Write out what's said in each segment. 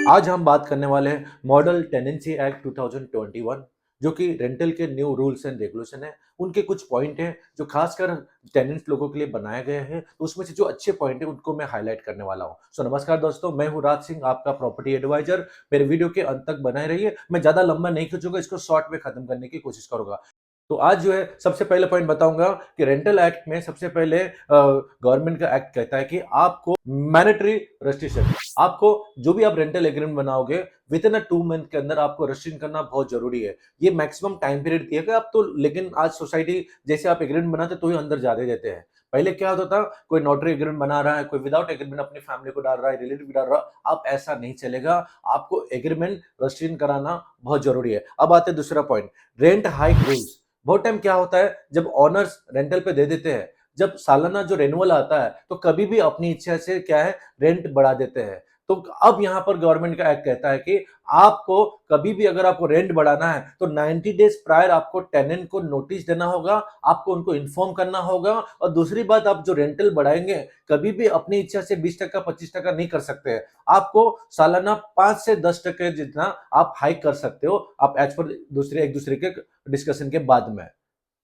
आज हम बात करने वाले हैं मॉडल टेनेंसी एक्ट 2021 जो कि रेंटल के न्यू रूल्स एंड रेगुलेशन है। उनके कुछ पॉइंट हैं जो खासकर टेनेंट लोगों के लिए बनाए गए हैं, तो उसमें से जो अच्छे पॉइंट हैं उनको मैं हाईलाइट करने वाला हूं। सो नमस्कार दोस्तों, मैं हूं राज सिंह, आपका प्रॉपर्टी एडवाइजर। मेरे वीडियो के अंत तक बनाए रहिए, मैं ज्यादा लंबा नहीं खींचूंगा, इसको शॉर्ट में खत्म करने की कोशिश करूंगा। तो आज जो है सबसे पहले पॉइंट बताऊंगा कि रेंटल एक्ट में सबसे पहले गवर्नमेंट का एक्ट कहता है कि आपको मैंडेटरी रेस्ट्रिक्शन, आपको जो भी आप रेंटल एग्रीमेंट बनाओगे विद इन 2 मंथ के अंदर आपको रजिस्ट्रेशन करना बहुत जरूरी है। ये मैक्सिमम टाइम पीरियड दिया गया अब तो, लेकिन आज सोसाइटी जैसे आप एग्रीमेंट बनाते तो ही अंदर ज्यादा देते हैं। पहले क्या होता था, कोई नोटरी एग्रीमेंट बना रहा है, कोई विदाउट एग्रीमेंट अपनी फैमिली को डाल रहा है, रिलेटिव डाल रहा है। अब ऐसा नहीं चलेगा, आपको एग्रीमेंट रजिस्ट्रेशन कराना बहुत जरूरी है। अब आते हैं दूसरा पॉइंट, रेंट हाइक रूल्स। बहुत टाइम क्या होता है, जब ऑनर्स रेंटल पे दे देते हैं, जब सालाना जो रेन्युअल आता है तो कभी भी अपनी इच्छा से क्या है, रेंट बढ़ा देते हैं। तो अब यहां पर गवर्नमेंट का एक्ट कहता है कि आपको कभी भी अगर आपको रेंट बढ़ाना है तो 90 डेज प्रायर आपको टेनेंट को नोटिस देना होगा, आपको उनको इन्फॉर्म करना होगा। और दूसरी बात, आप जो रेंटल बढ़ाएंगे कभी भी अपनी इच्छा से 20% 25% नहीं कर सकते हैं। आपको सालाना 5 से 10% जितना आप हाइक कर सकते हो, आप एज पर एक दूसरे के डिस्कशन के बाद में।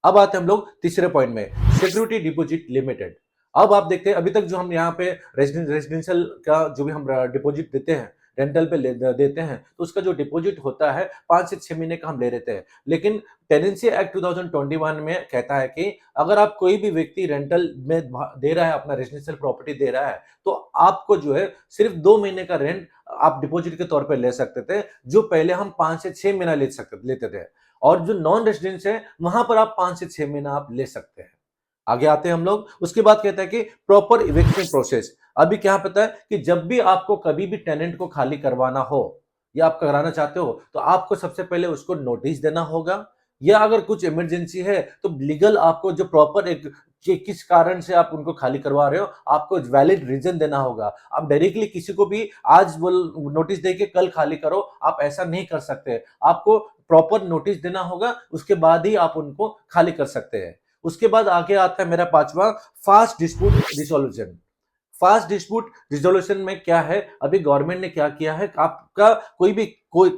अब आते हैं हम लोग तीसरे पॉइंट में, सिक्योरिटी डिपॉजिट लिमिटेड। अब आप देखते हैं अभी तक जो हम यहाँ पे रेजिडेंशियल का जो भी हम डिपॉजिट देते हैं, रेंटल पे देते हैं, तो उसका जो डिपॉजिट होता है 5 से 6 महीने का हम ले लेते हैं। लेकिन टेनेंसी एक्ट 2021 में कहता है कि अगर आप कोई भी व्यक्ति रेंटल में दे रहा है, अपना रेजिडेंशियल प्रॉपर्टी दे रहा है, तो आपको जो है सिर्फ 2 महीने का रेंट आप डिपॉजिट के तौर पर ले सकते थे, जो पहले हम 5 से 6 महीना लेते थे। और जो नॉन रेजिडेंस है वहां पर आप 5 से 6 महीना आप ले सकते हैं। आगे आते हैं हम लोग, उसके बाद कहता है कि प्रॉपर इविक्शन प्रोसेस। अभी क्या पता है कि जब भी आपको कभी भी टेनेंट को खाली करवाना हो या आप कराना चाहते हो, तो आपको सबसे पहले उसको नोटिस देना होगा, या अगर कुछ इमरजेंसी है तो लीगल आपको जो प्रॉपर एक कि किस कारण से आप उनको खाली करवा रहे हो, आपको वैलिड रीजन देना होगा। आप डायरेक्टली किसी को भी आज बोल नोटिस दे के कल खाली करो, आप ऐसा नहीं कर सकते। आपको प्रॉपर नोटिस देना होगा, उसके बाद ही आप उनको खाली कर सकते हैं। उसके बाद आगे आता है मेरा पांचवा, fast dispute resolution. Fast dispute resolution में क्या है, अभी गवर्नमेंट ने क्या किया है, आपका कोई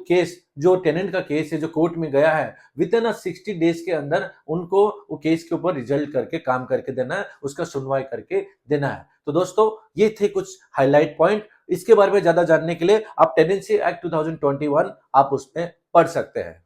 केस जो टेनेंट का केस है जो कोर्ट में गया है, विद इन 60 डेज के अंदर उनको वो केस के ऊपर रिजल्ट करके काम करके देना है, उसका सुनवाई करके देना है। तो दोस्तों ये थे कुछ हाईलाइट पॉइंट। इसके बारे में ज्यादा जानने के लिए आप टेनेंसी एक्ट 2021 आप उसमें पढ़ सकते हैं।